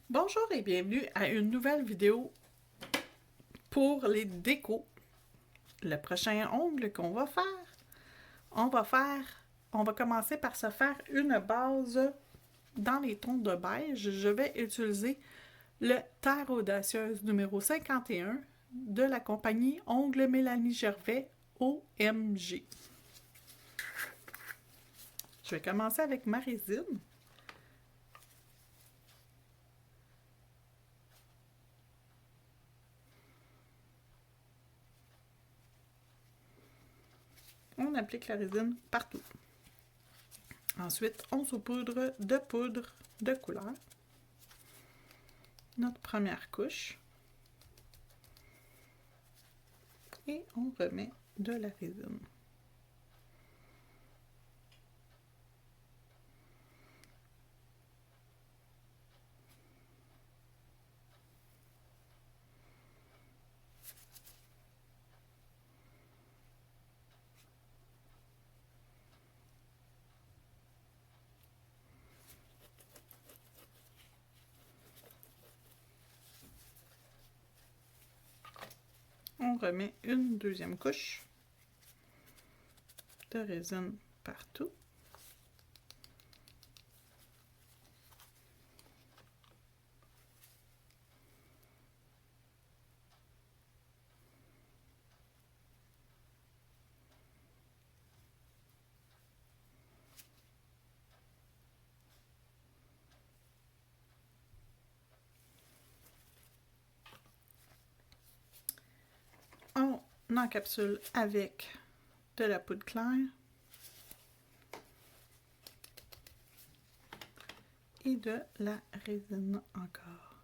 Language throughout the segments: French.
Bonjour et bienvenue à une nouvelle vidéo pour les décos. Le prochain ongle qu'on va faire, on va commencer par se faire une base dans les tons de beige. Je vais utiliser le Terre Audacieuse numéro 51 de la compagnie Ongles Mélanie Gervais OMG. Je vais commencer avec ma résine. On applique la résine partout. Ensuite, on saupoudre de poudre de couleur. Notre première couche. Et on remet de la résine. On remet une deuxième couche de résine partout. On encapsule avec de la poudre claire et de la résine encore.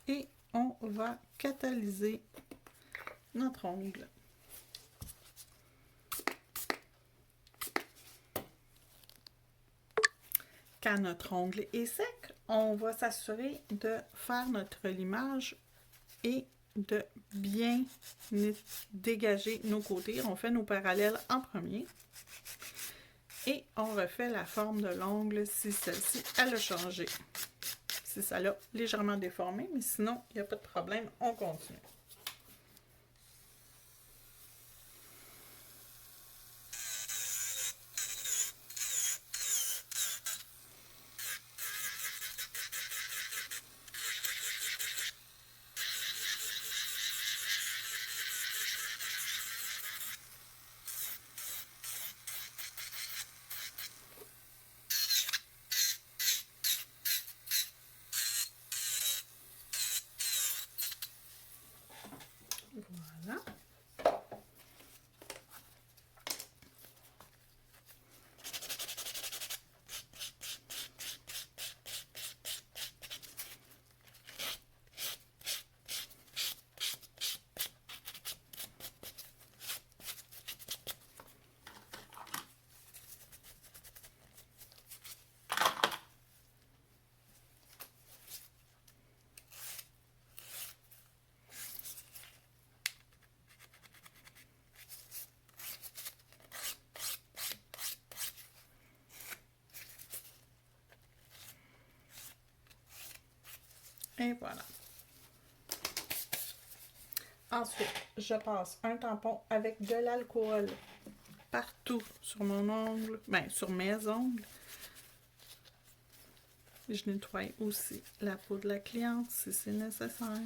Et on va catalyser notre ongle. Quand notre ongle est sec, on va s'assurer de faire notre limage et de bien dégager nos côtés. On fait nos parallèles en premier. Et on refait la forme de l'ongle si celle-ci, elle a changé. Si ça l'a légèrement déformé, mais sinon, il n'y a pas de problème, on continue. Voilà. Et voilà. Ensuite, je passe un tampon avec de l'alcool partout sur mon ongle, bien sur mes ongles. Je nettoie aussi la peau de la cliente si c'est nécessaire.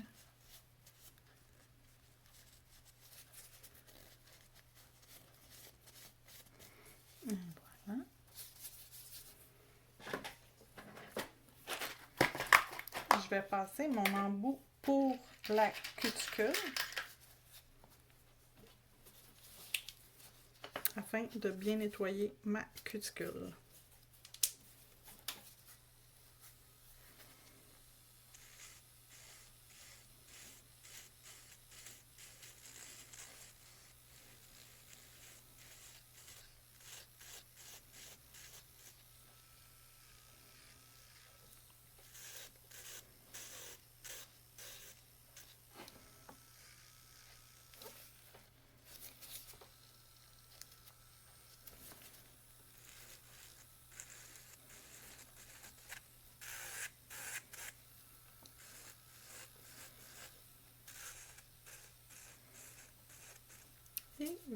Et voilà. Je vais passer mon embout pour la cuticule afin de bien nettoyer ma cuticule.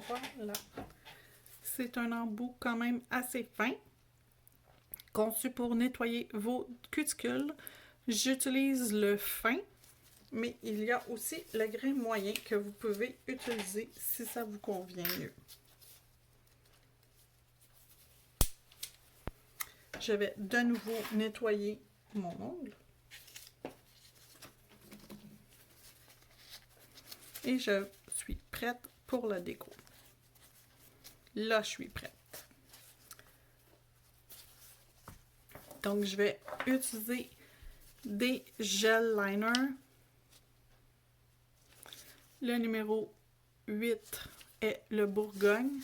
Voilà. C'est un embout quand même assez fin, conçu pour nettoyer vos cuticules. J'utilise le fin, mais il y a aussi le grain moyen que vous pouvez utiliser si ça vous convient mieux. Je vais de nouveau nettoyer mon ongle. Et je suis prête pour la déco. Là, je suis prête. Donc, je vais utiliser des gel liners. Le numéro 8 est le Bourgogne.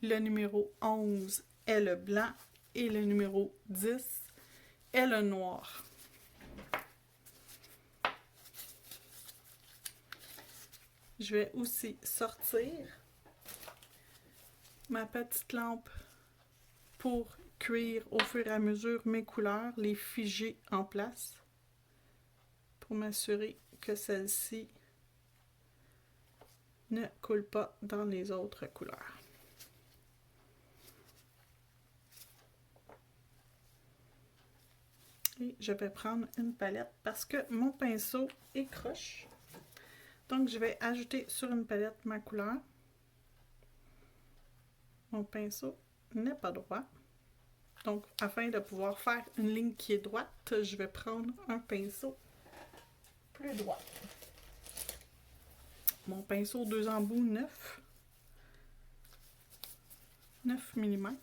Le numéro 11 est le blanc. Et le numéro 10 est le noir. Je vais aussi sortir ma petite lampe pour cuire au fur et à mesure mes couleurs, les figer en place pour m'assurer que celle-ci ne coule pas dans les autres couleurs. Et je vais prendre une palette parce que mon pinceau est croche. Donc, je vais ajouter sur une palette ma couleur. Mon pinceau n'est pas droit. Donc, afin de pouvoir faire une ligne qui est droite, je vais prendre un pinceau plus droit. Mon pinceau 2 embouts 9 mm.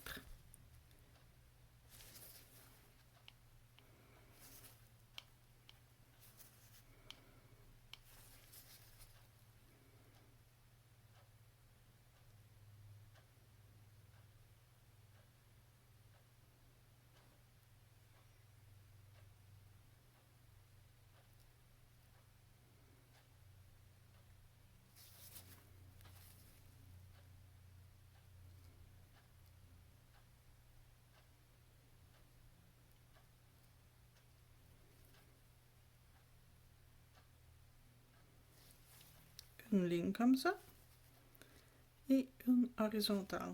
Une ligne comme ça et une horizontale.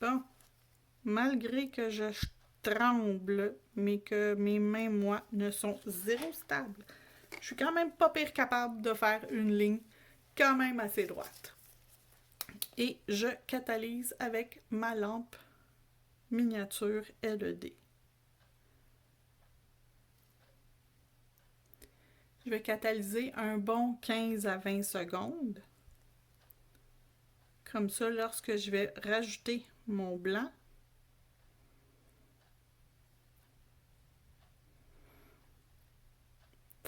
Bon, malgré que je tremble, mais que mes mains, moi, ne sont zéro stables, je suis quand même pas pire capable de faire une ligne quand même assez droite. Et je catalyse avec ma lampe miniature LED. Je vais catalyser un bon 15 à 20 secondes. Comme ça, lorsque je vais rajouter mon blanc,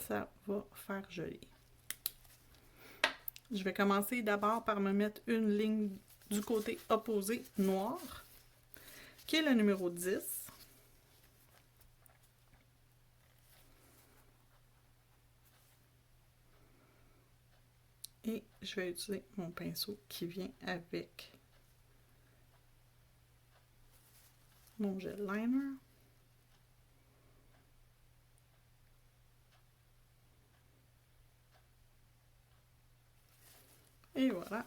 ça va faire joli. Je vais commencer d'abord par me mettre une ligne du côté opposé noir, qui est le numéro 10. Et je vais utiliser mon pinceau qui vient avec mon gel liner. Et voilà.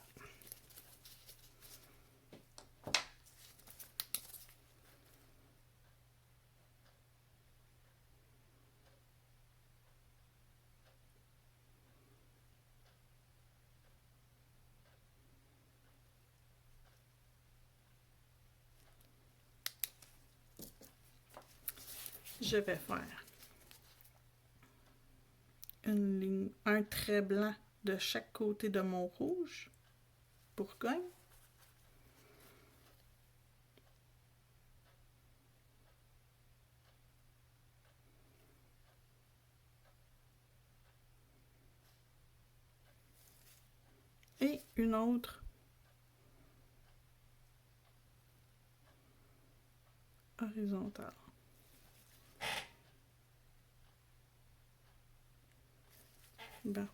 Je vais faire une ligne, un trait blanc de chaque côté de mon rouge Bourgogne. et une autre horizontale. Bon.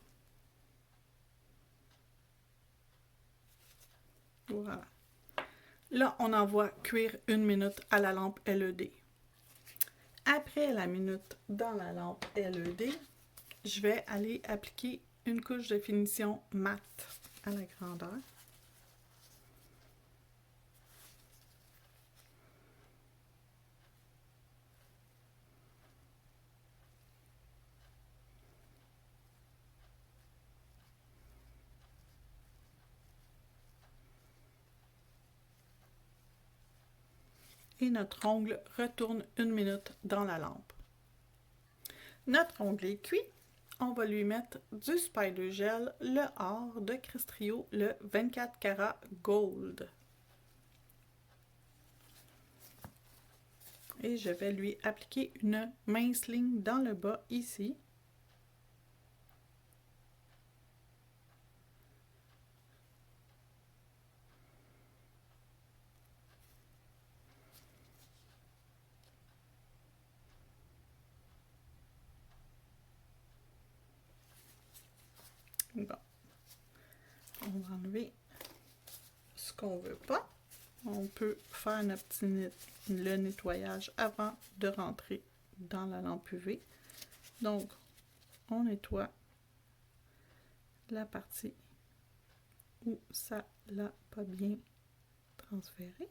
Voilà. Là, on envoie cuire 1 minute à la lampe LED. Après la minute dans la lampe LED, je vais aller appliquer une couche de finition mat à la grandeur. Et notre ongle retourne 1 minute dans la lampe. Notre ongle est cuit. On va lui mettre du Spider Gel, le or de Crestrio, le 24 carats Gold. Et je vais lui appliquer une mince ligne dans le bas ici. Bon, on va enlever ce qu'on veut pas. On peut faire le nettoyage avant de rentrer dans la lampe UV. Donc, on nettoie la partie où ça l'a pas bien transféré.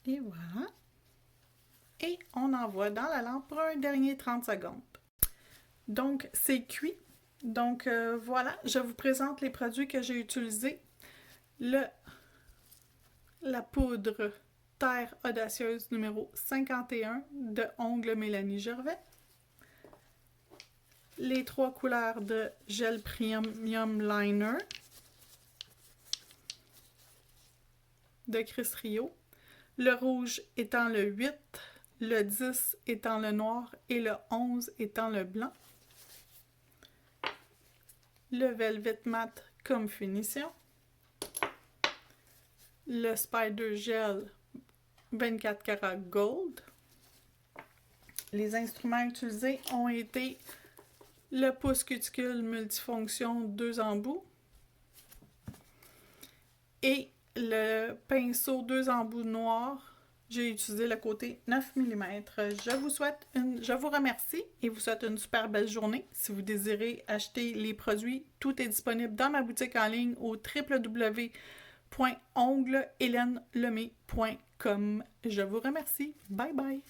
Et voilà. Et on envoie dans la lampe pour un dernier 30 secondes. Donc, c'est cuit. Donc, voilà, je vous présente les produits que j'ai utilisés. La poudre Terre Audacieuse numéro 51 de Ongles Mélanie Gervais. Les 3 couleurs de gel Premium Liner de Crestrio. Le rouge étant le 8, le 10 étant le noir et le 11 étant le blanc. Le Velvet Matte comme finition. Le Spider Gel 24 carats Gold. Les instruments utilisés ont été le pouce cuticule multifonction 2 embouts et le pinceau 2 embouts noirs. J'ai utilisé le côté 9 mm. Je vous remercie et vous souhaite une super belle journée. Si vous désirez acheter les produits, tout est disponible dans ma boutique en ligne au www.onglehelenlemay.com. Je vous remercie. Bye bye!